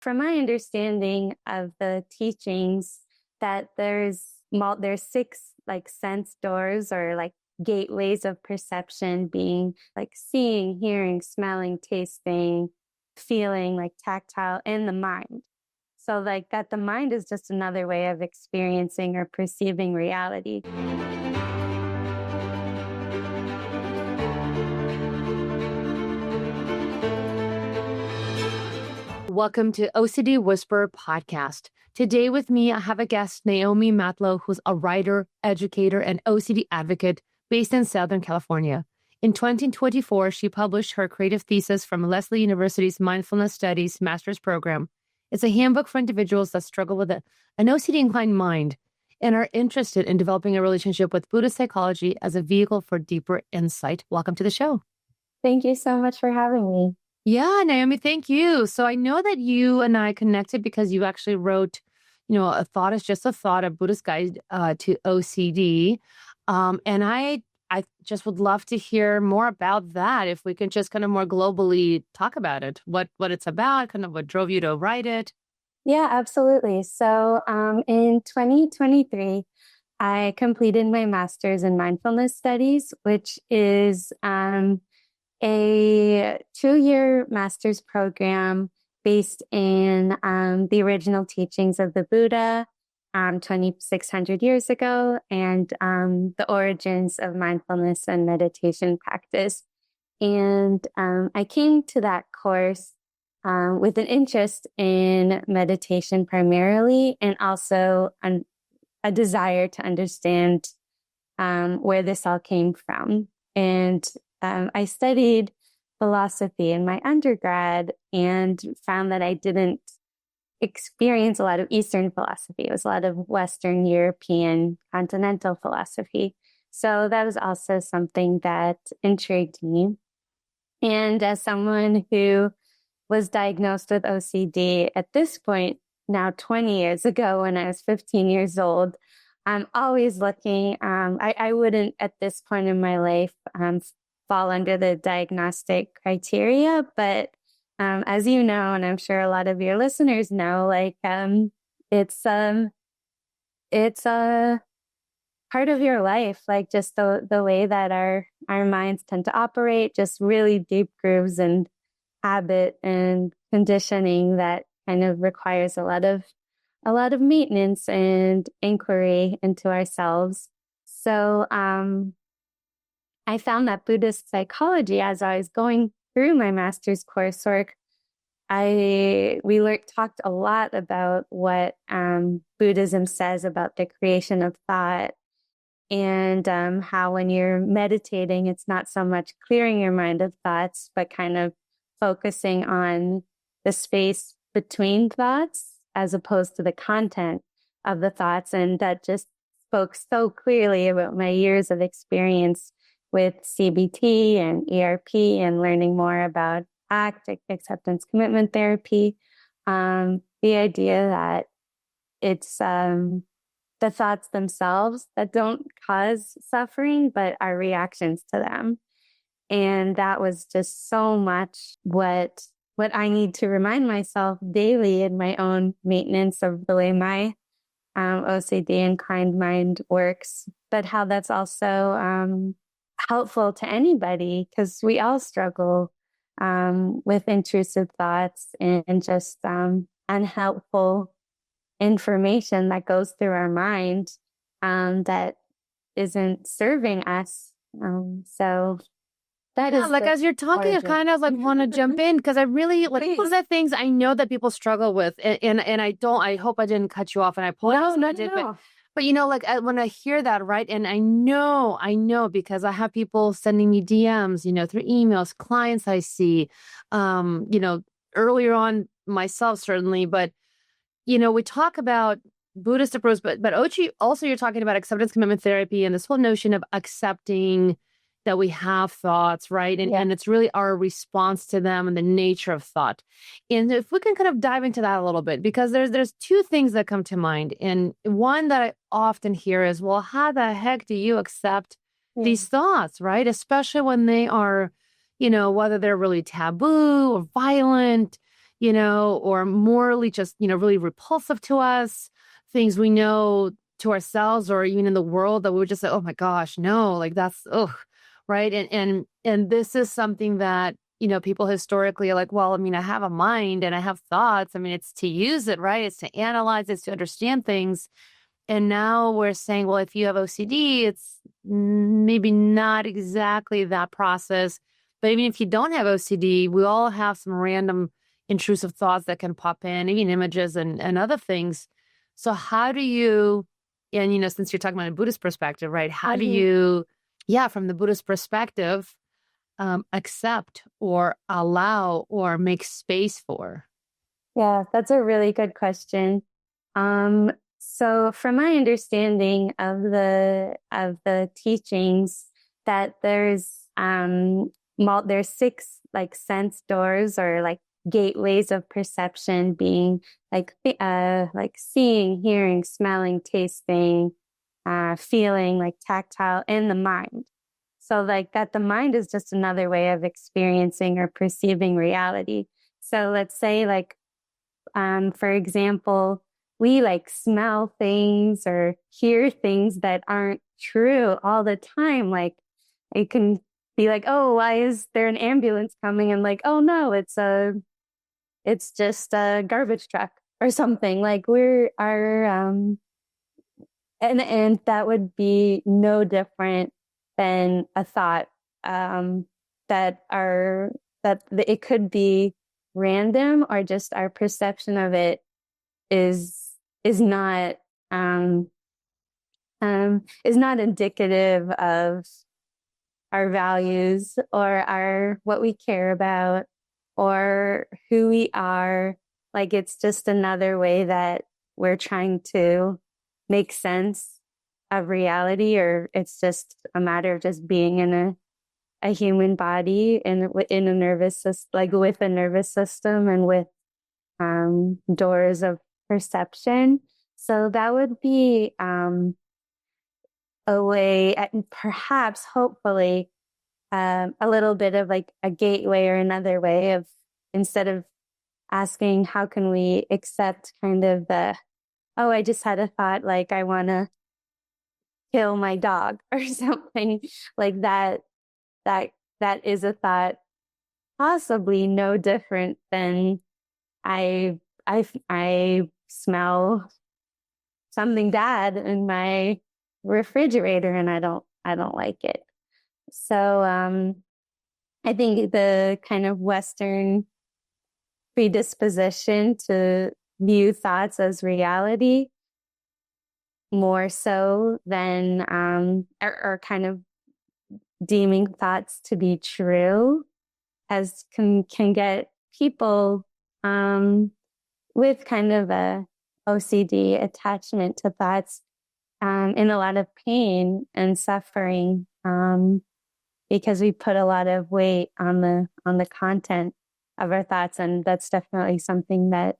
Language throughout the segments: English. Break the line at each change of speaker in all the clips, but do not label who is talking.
From my understanding of the teachings, that there's six like sense doors or like gateways of perception, being like seeing, hearing, smelling, tasting, feeling, like tactile, and the mind. So like that the mind is just another way of experiencing or perceiving reality.
Welcome to OCD Whisperer podcast. Today with me, I have a guest, Naomi Matlow, who's a writer, educator, and OCD advocate based in Southern California. In 2024, she published her creative thesis from Lesley University's Mindfulness Studies master's program. It's a handbook for individuals that struggle with an OCD-inclined mind and are interested in developing a relationship with Buddhist psychology as a vehicle for deeper insight. Welcome to the show.
Thank you so much for having me.
Yeah, Naomi, thank you. So I know that you and I connected because you actually wrote, A Thought is Just a Thought, a Buddhist Guide to OCD. And I just would love to hear more about that. If we can just kind of more globally talk about it, what it's about, kind of what drove you to write it.
Yeah, absolutely. So in 2023, I completed my master's in mindfulness studies, which is a 2-year master's program based in the original teachings of the Buddha 2,600 years ago, and the origins of mindfulness and meditation practice. And I came to that course with an interest in meditation primarily, and also a desire to understand where this all came from. And I studied philosophy in my undergrad and found that I didn't experience a lot of Eastern philosophy. It was a lot of Western European continental philosophy. So that was also something that intrigued me. And as someone who was diagnosed with OCD at this point, now 20 years ago when I was 15 years old, I'm always looking. I wouldn't at this point in my life fall under the diagnostic criteria, but as you know, and I'm sure a lot of your listeners know, like it's a part of your life, like just the way that our minds tend to operate, just really deep grooves and habit and conditioning that kind of requires a lot of maintenance and inquiry into ourselves. So I found that Buddhist psychology, as I was going through my master's coursework, we talked a lot about what Buddhism says about the creation of thought, and how when you're meditating, it's not so much clearing your mind of thoughts, but kind of focusing on the space between thoughts as opposed to the content of the thoughts. And that just spoke so clearly about my years of experience with CBT and ERP and learning more about ACT, acceptance commitment therapy. The idea that it's the thoughts themselves that don't cause suffering, but our reactions to them. And that was just so much what I need to remind myself daily in my own maintenance of the way my OCD inclined mind works, but how that's also helpful to anybody, because we all struggle with intrusive thoughts and just unhelpful information that goes through our mind that isn't serving us. So that is
like as you're talking, I kind of like want to jump in because I really like one of the things I know that people struggle with, and I hope I didn't cut you off, and I apologize.
No.
But like when I hear that, right, and I know because I have people sending me DMs, through emails, clients I see, earlier on myself certainly, but we talk about Buddhist approach, but also you're talking about acceptance commitment therapy and this whole notion of accepting that we have thoughts, right? And it's really our response to them and the nature of thought. And if we can kind of dive into that a little bit, because there's two things that come to mind. And one that I often hear is, well, how the heck do you accept these thoughts, right? Especially when they are, whether they're really taboo or violent, or morally just, really repulsive to us, things we know to ourselves or even in the world that we would just say, oh my gosh, no, like that's, ugh, right? And this is something that, people historically are like, well, I mean, I have a mind and I have thoughts. I mean, it's to use it, right? It's to analyze, it's to understand things. And now we're saying, well, if you have OCD, it's maybe not exactly that process. But even if you don't have OCD, we all have some random intrusive thoughts that can pop in, even images and other things. So how do you, and, since you're talking about a Buddhist perspective, right? How do you, from the Buddhist perspective, accept or allow or make space for?
Yeah, that's a really good question. So from my understanding of the teachings, that there's six like sense doors or like gateways of perception, being like seeing, hearing, smelling, tasting, feeling, like tactile, and the mind. So like that the mind is just another way of experiencing or perceiving reality. So let's say like, for example, we like smell things or hear things that aren't true all the time. Like it can be like, oh, why is there an ambulance coming? And like, oh no, it's just a garbage truck or something. Like and that would be no different than a thought, that it could be random, or just our perception of it is not um, is not indicative of our values or our what we care about or who we are. Like it's just another way that we're trying to make sense of reality, or it's just a matter of just being in a human body and in a nervous system, like with a nervous system and with doors of perception. So that would be a way, perhaps, hopefully, a little bit of like a gateway or another way of, instead of asking how can we accept kind of oh, I just had a thought, like I want to kill my dog or something like that. That is a thought possibly no different than I smell something bad in my refrigerator and I don't like it. So I think the kind of Western predisposition to view thoughts as reality more so than or kind of deeming thoughts to be true can get people with kind of a OCD attachment to thoughts in a lot of pain and suffering, because we put a lot of weight on the content of our thoughts, and that's definitely something that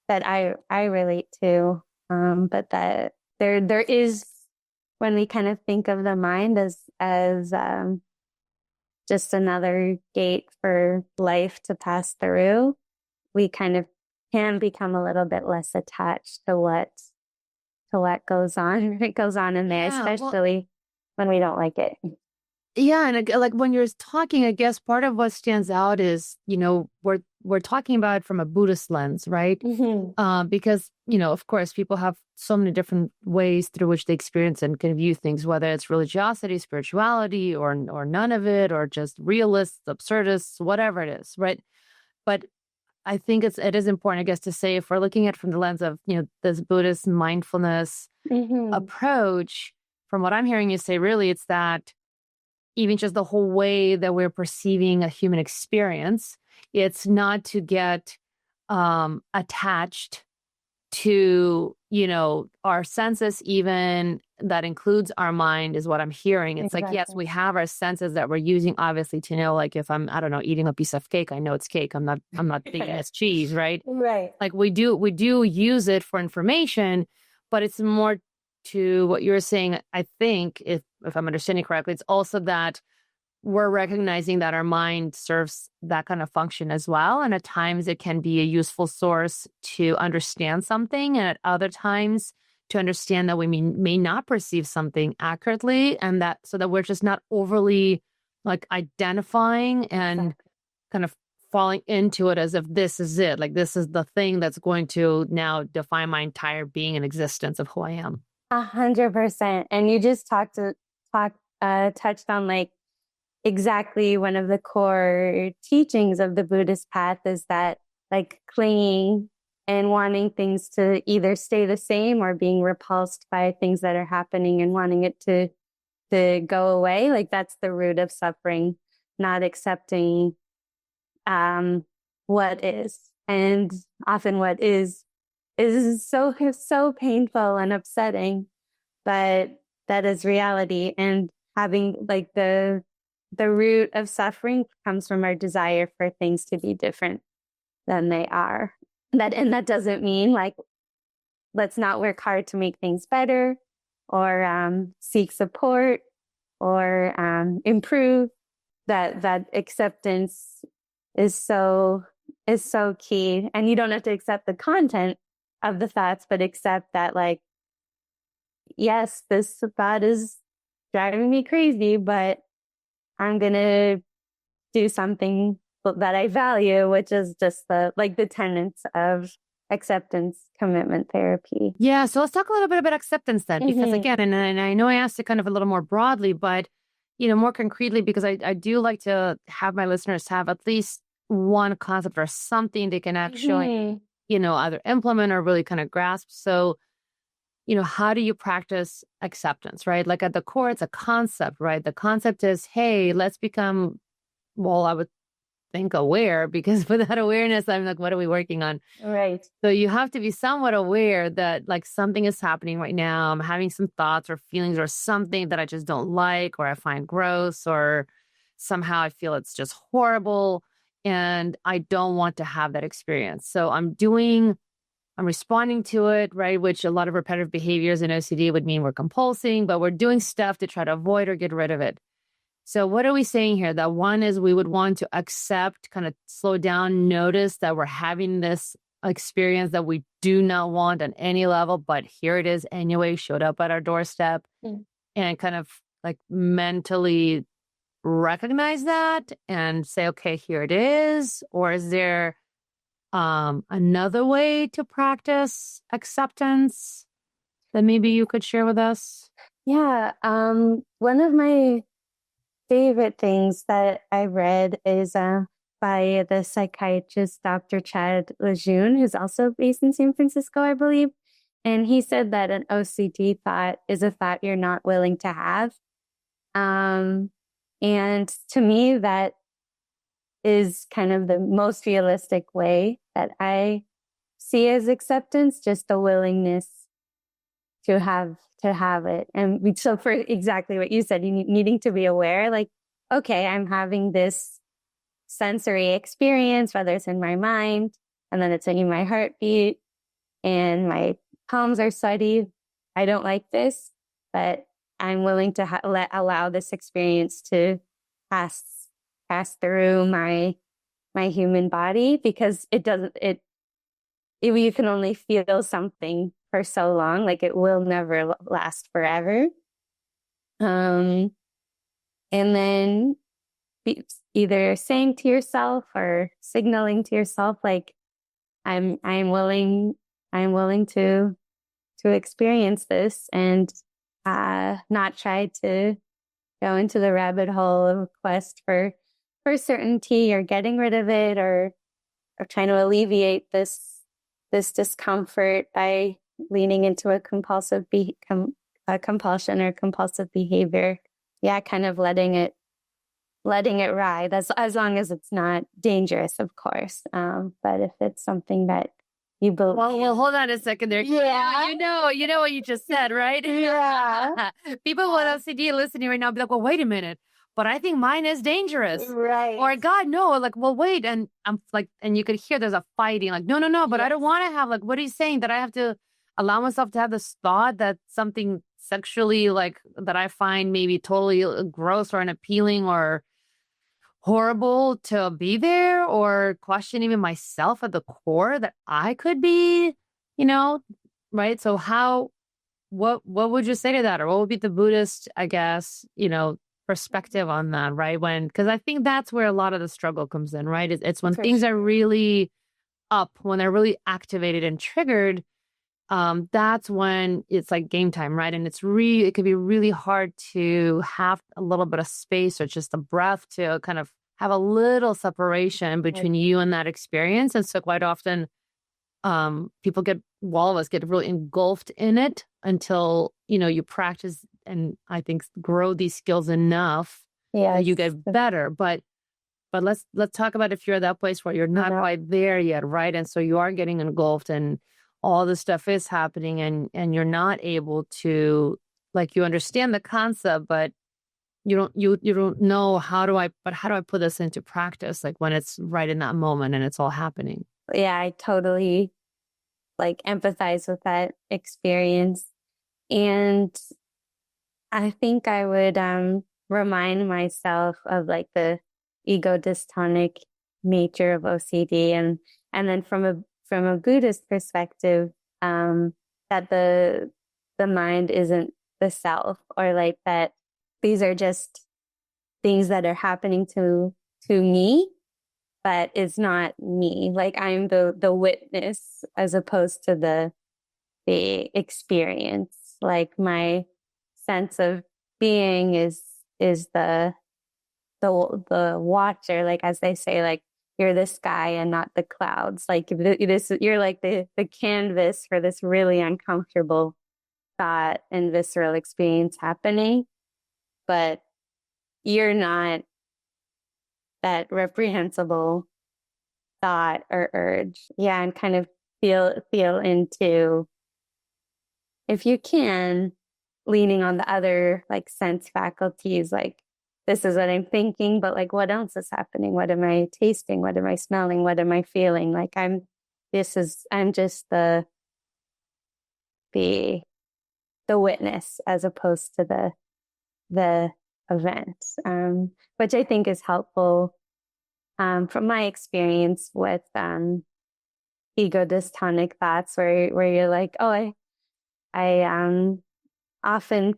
I relate to. But that there is, when we kind of think of the mind as just another gate for life to pass through, we kind of can become a little bit less attached to what goes on. It goes on in there, especially when we don't like it.
Yeah, and like when you're talking, I guess part of what stands out is, we're talking about it from a Buddhist lens, right?
Mm-hmm.
Because, of course, people have so many different ways through which they experience and can view things, whether it's religiosity, spirituality, or none of it, or just realists, absurdists, whatever it is, right? But I think it is important, I guess, to say, if we're looking at it from the lens of, this Buddhist mindfulness approach, from what I'm hearing you say, really, it's that even just the whole way that we're perceiving a human experience, it's not to get attached to, our senses, even that includes our mind, is what I'm hearing. It's like, yes, we have our senses that we're using, obviously, to know, like, if I'm, I don't know, eating a piece of cake, I know it's cake. I'm not thinking it's cheese, right?
Right.
Like we do use it for information, but it's more to what you're saying. I think, if I'm understanding correctly, it's also that we're recognizing that our mind serves that kind of function as well. And at times it can be a useful source to understand something. And at other times to understand that we may not perceive something accurately, and that so that we're just not overly like identifying and kind of falling into it as if this is it. Like this is the thing that's going to now define my entire being and existence of who I am.
100%. And you just touched on like exactly one of the core teachings of the Buddhist path is that like clinging and wanting things to either stay the same or being repulsed by things that are happening and wanting it to go away. Like that's the root of suffering, not accepting what is. And often what is so painful and upsetting, but that is reality. And having like the root of suffering comes from our desire for things to be different than they are. That doesn't mean like let's not work hard to make things better or seek support or improve. That acceptance is so key. And you don't have to accept the content of the thoughts, but accept that like, yes, this thought is driving me crazy, but I'm going to do something that I value, which is just the tenets of acceptance commitment therapy.
Yeah. So let's talk a little bit about acceptance then, because again, and I know I asked it kind of a little more broadly, but, more concretely, because I do like to have my listeners have at least one concept or something they can actually, either implement or really kind of grasp. So, how do you practice acceptance, right? Like at the core, it's a concept, right? The concept is, hey, let's become, I would think aware, because without awareness, I'm like, what are we working on?
Right.
So you have to be somewhat aware that like something is happening right now. I'm having some thoughts or feelings or something that I just don't like, or I find gross, or somehow I feel it's just horrible. And I don't want to have that experience. So I'm responding to it, right? Which a lot of repetitive behaviors in OCD would mean we're compulsing, but we're doing stuff to try to avoid or get rid of it. So what are we saying here? That one is we would want to accept, kind of slow down, notice that we're having this experience that we do not want on any level, but here it is anyway, showed up at our doorstep, and kind of like mentally recognize that and say, okay, here it is. Or is there another way to practice acceptance that maybe you could share with us?
Yeah. One of my favorite things that I read is by the psychiatrist Dr. Chad Lejeune, who's also based in San Francisco, I believe. And he said that an OCD thought is a thought you're not willing to have. And to me, that is kind of the most realistic way that I see as acceptance, just the willingness to have it. And so for exactly what you said, needing to be aware, like, okay, I'm having this sensory experience, whether it's in my mind, and then it's in my heartbeat, and my palms are sweaty. I don't like this, but I'm willing to allow this experience to pass through my human body, because you can only feel something for so long, like it will never last forever. And then either saying to yourself or signaling to yourself, like, I'm willing to experience this, and not try to go into the rabbit hole of a quest for certainty or getting rid of it, or trying to alleviate this discomfort by leaning into a compulsion or compulsive behavior. Yeah, kind of letting it ride, as long as it's not dangerous, of course. But if it's something that you believe.
Well, hold on a second there.
Yeah.
You know what you just said, right?
Yeah.
People with OCD listening right now be like, well, wait a minute, but I think mine is dangerous.
Right.
Or God, no, like, well, wait. And I'm like, and you could hear there's a fighting, like, no, but I don't want to have, like, what are you saying? That I have to allow myself to have this thought that something sexually, like, that I find maybe totally gross or unappealing or horrible to be there, or question even myself at the core that I could be, you know, right? So what would you say to that? Or what would be the Buddhist, I guess, perspective on that, right? Because I think that's where a lot of the struggle comes in, right? It's when
For
things are
sure.
really up, when they're really activated and triggered, that's when it's like game time, right? And it could be really hard to have a little bit of space or just a breath to kind of have a little separation
Like,
between you and that experience. And so quite often, all of us get really engulfed in it until, you practice and I think grow these skills enough that you
yes.
get better. But let's talk about if you're at that place where you're not
No.
quite there yet, right? And so you are getting engulfed and all this stuff is happening and you're not able to, like, you understand the concept, but you don't know how do I put this into practice, like when it's right in that moment and it's all happening.
Yeah, I totally like empathize with that experience. And I think I would remind myself of like the ego dystonic nature of OCD, and then from a Buddhist perspective, that the mind isn't the self, or like that these are just things that are happening to me, but it's not me. Like I'm the witness as opposed to the experience. Like my sense of being is the watcher, like as they say, like you're the sky and not the clouds. Like this, you're like the canvas for this really uncomfortable thought and visceral experience happening, but you're not that reprehensible thought or urge. Yeah, and kind of feel into, if you can, leaning on the other like sense faculties, like this is what I'm thinking, but like what else is happening? What am I tasting? What am I smelling? What am I feeling? Like I'm just the the witness as opposed to the event, which I think is helpful from my experience with ego dystonic thoughts, where you're like, oh, I often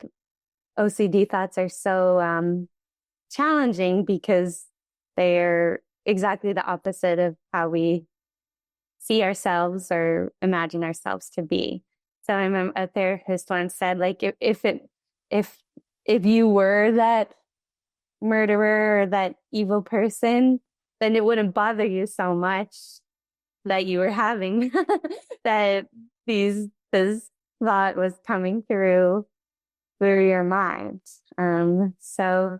OCD thoughts are so challenging because they're exactly the opposite of how we see ourselves or imagine ourselves to be. So I remember a therapist once said, like, if if you were that murderer or that evil person, then it wouldn't bother you so much that you were having that this thought was coming through your mind. So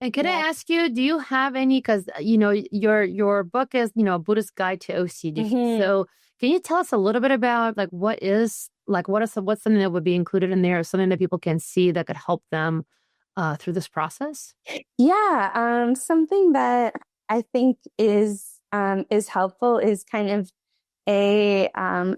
And could I
yeah.
ask you, do you have any, because your book is, a Buddhist guide to OCD.
Mhm.
So can you tell us a little bit about like what's something that would be included in there, or something that people can see that could help them through this process?
Yeah, something that I think is helpful is kind of a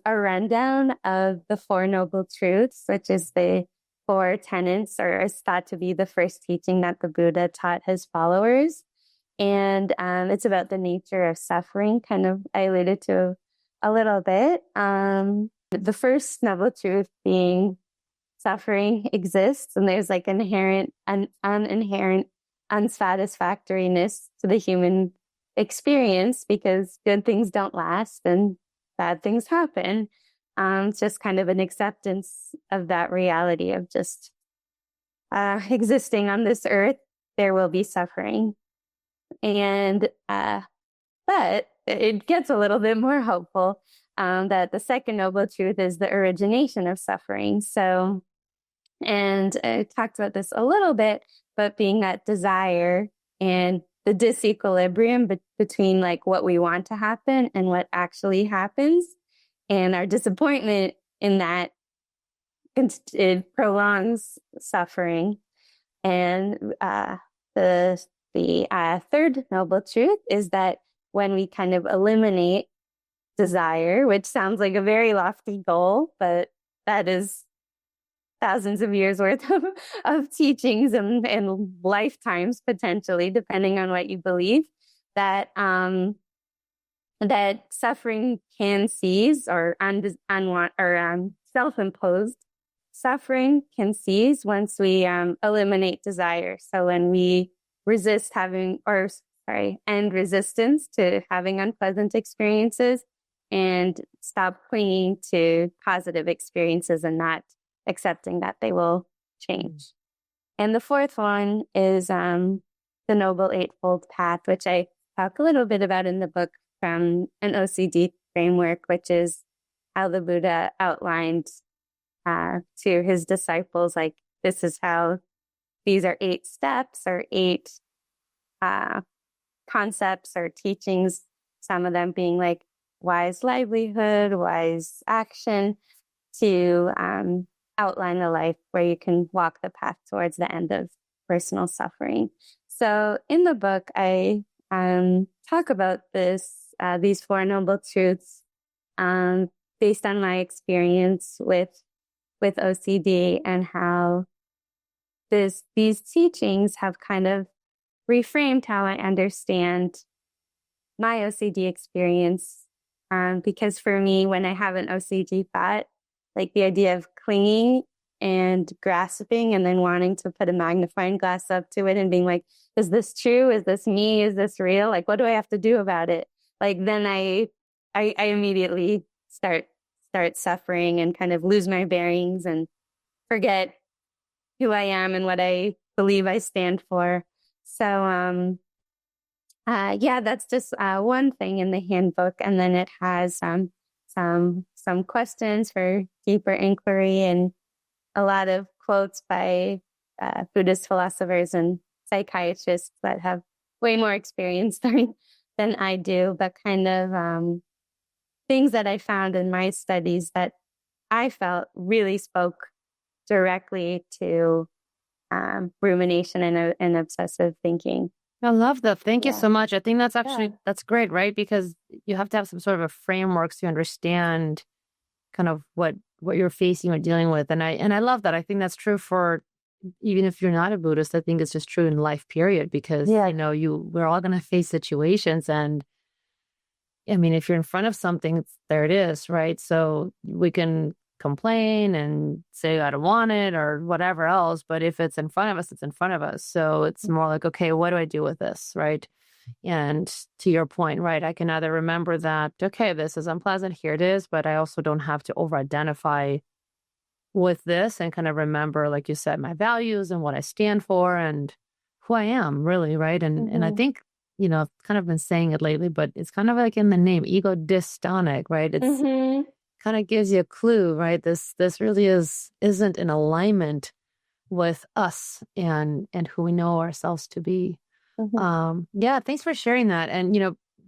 rundown of the Four Noble Truths, which is the four tenets, or is thought to be the first teaching that the Buddha taught his followers. And it's about the nature of suffering, kind of I alluded to a little bit. The first noble truth being suffering exists, and there's like an inherent unsatisfactoriness to the human experience because good things don't last and bad things happen. It's just kind of an acceptance of that reality of just existing on this earth. There will be suffering, and but it gets a little bit more hopeful. That the second noble truth is the origination of suffering. So, and I talked about this a little bit, but being that desire and the disequilibrium between like what we want to happen and what actually happens, and our disappointment in that, it prolongs suffering. And the third noble truth is that when we kind of eliminate desire, which sounds like a very lofty goal, but that is thousands of years worth of teachings and lifetimes potentially, depending on what you believe, that that suffering can cease, or self-imposed suffering can cease once we eliminate desire. So when we end resistance to having unpleasant experiences and stop clinging to positive experiences and not accepting that they will change. And the fourth one is the Noble Eightfold Path, which I talk a little bit about in the book from an OCD framework, which is how the Buddha outlined to his disciples, like, this is how these are 8 steps or 8 concepts or teachings, some of them being like wise livelihood, wise action, to outline a life where you can walk the path towards the end of personal suffering. So in the book, I talk about these 4 noble truths based on my experience with OCD, and how these teachings have kind of reframed how I understand my OCD experience. Because for me, when I have an OCD thought, like the idea of clinging and grasping and then wanting to put a magnifying glass up to it and being like, is this true? Is this me? Is this real? Like, what do I have to do about it? Like, then I immediately start suffering and kind of lose my bearings and forget who I am and what I believe I stand for. So, that's just one thing in the handbook. And then it has some questions for deeper inquiry and a lot of quotes by Buddhist philosophers and psychiatrists that have way more experience than I do, but kind of things that I found in my studies that I felt really spoke directly to rumination and obsessive thinking.
I love that. Thank you so much. I think that's that's great, right? Because you have to have some sort of a framework to understand kind of what you're facing or dealing with. And I love that. I think that's true for, even if you're not a Buddhist, I think it's just true in life, period, because we're all going to face situations. And I mean, if you're in front of something, there it is, right? So we can complain and say, I don't want it or whatever else. But if it's in front of us, it's in front of us. So it's more like, okay, what do I do with this, right? And to your point, right, I can either remember that, okay, this is unpleasant, here it is, but I also don't have to over-identify with this, and kind of remember, like you said, my values and what I stand for and who I am, really, right? And I think, I've kind of been saying it lately, but it's kind of like in the name, ego dystonic, right? It's kind of gives you a clue, right? This really isn't in alignment with us and who we know ourselves to be. Thanks for sharing that. And,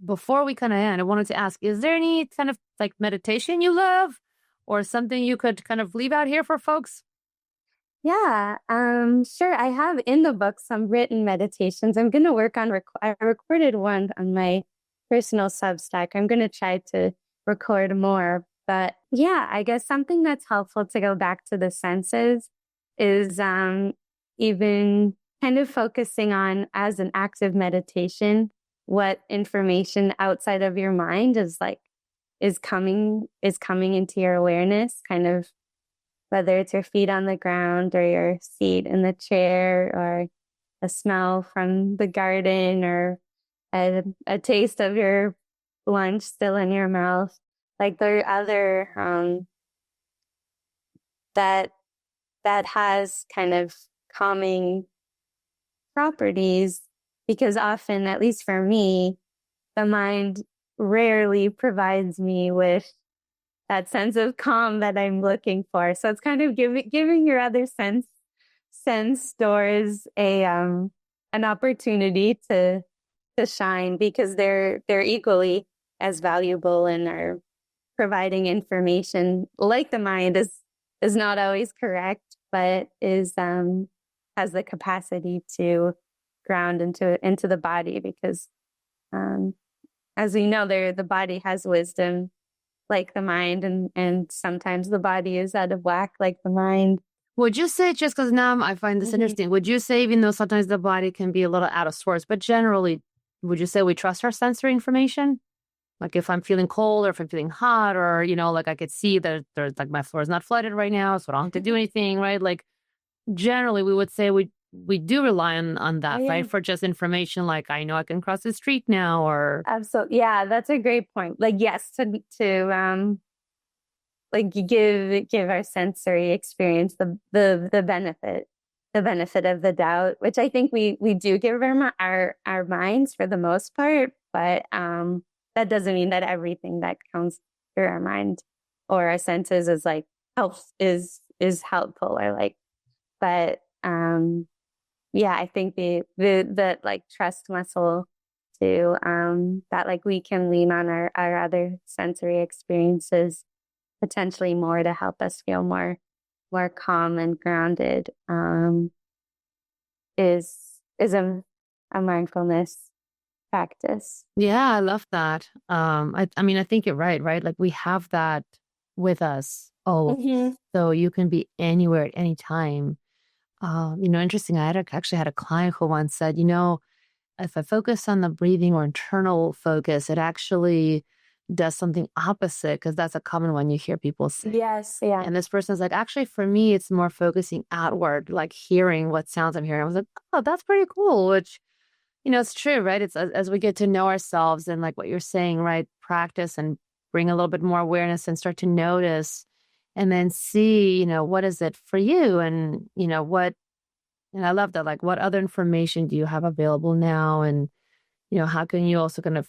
before we kind of end, I wanted to ask, is there any kind of like meditation you love or something you could kind of leave out here for folks?
Yeah, sure. I have in the book some written meditations. I'm going to work on, I recorded one on my personal Substack. I'm going to try to record more. But yeah, I guess something that's helpful to go back to the senses is even kind of focusing on, as an active meditation, what information outside of your mind is coming into your awareness, kind of whether it's your feet on the ground or your seat in the chair or a smell from the garden or a taste of your lunch still in your mouth. Like, there are other that has kind of calming properties, because often, at least for me, the mind rarely provides me with that sense of calm that I'm looking for. So it's kind of giving your other sense doors an opportunity to shine, because they're equally as valuable and are providing information. Like, the mind is not always correct, but has the capacity to ground into the body, because as we know, the body has wisdom like the mind, and sometimes the body is out of whack like the mind.
Would you say, just because now I find this interesting, would you say, even though sometimes the body can be a little out of sorts, but generally, would you say we trust our sensory information? Like if I'm feeling cold or if I'm feeling hot, or, like I could see that there's like my floor is not flooded right now, so I don't have to do anything, right? Like generally we would say we do rely on that, right? For just information, like I know I can cross the street now, or
Absolutely. Yeah, that's a great point. Like, yes, to like give our sensory experience the benefit of the doubt, which I think we do give our minds for the most part, but that doesn't mean that everything that comes through our mind or our senses is like is helpful, or like, but yeah, I think the like trust muscle to that like we can lean on our other sensory experiences potentially more to help us feel more calm and grounded is a mindfulness practice.
Yeah, I love that. I mean, I think you're right? Like we have that with us. Oh, so you can be anywhere at any time. Interesting. I actually had a client who once said, if I focus on the breathing or internal focus, it actually does something opposite, because that's a common one you hear people say.
Yes. Yeah.
And this person's like, actually, for me, it's more focusing outward, like hearing what sounds I'm hearing. I was like, oh, that's pretty cool, which, it's true, right? It's as we get to know ourselves and like what you're saying, right? Practice and bring a little bit more awareness and start to notice and then see, what is it for you? And, and I love that, like, what other information do you have available now? And, how can you also kind of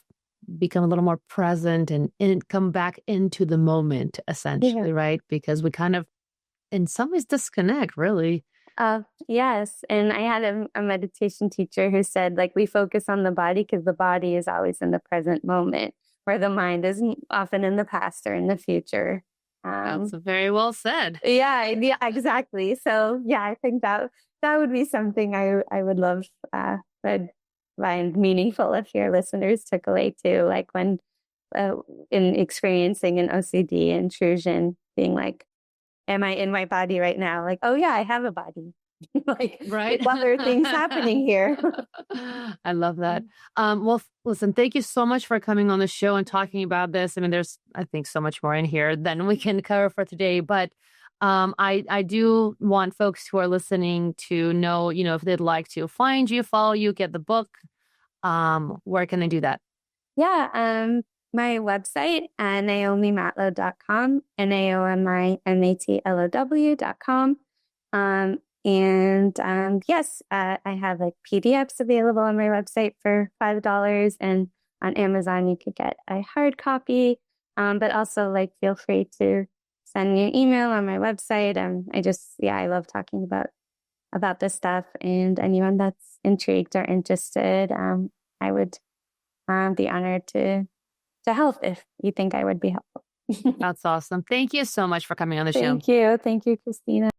become a little more present and come back into the moment, essentially, right? Because we kind of, in some ways, disconnect, really.
Yes. And I had a meditation teacher who said, like, we focus on the body because the body is always in the present moment, where the mind is often in the past or in the future.
That's very well said.
Yeah, exactly. So yeah, I think that would be something I would love, would find meaningful if your listeners took away too. Like when in experiencing an OCD intrusion, being like, am I in my body right now? Like, oh yeah, I have a body. Like,
right?
What are things happening here?
I love that. Well, listen, thank you so much for coming on the show and talking about this. I mean, there's, I think, so much more in here than we can cover for today, but I do want folks who are listening to know, if they'd like to find you, follow you, get the book, where can they do that?
Yeah, my website, naomimatlow.com, naomimatlow.com. Yes, I have like PDFs available on my website for $5, and on Amazon you could get a hard copy. But also like feel free to send me an email on my website. I love talking about this stuff, and anyone that's intrigued or interested, I would be honored to help if you think I would be helpful.
That's awesome. Thank you so much for coming on the show.
Thank you. Thank you, Christina.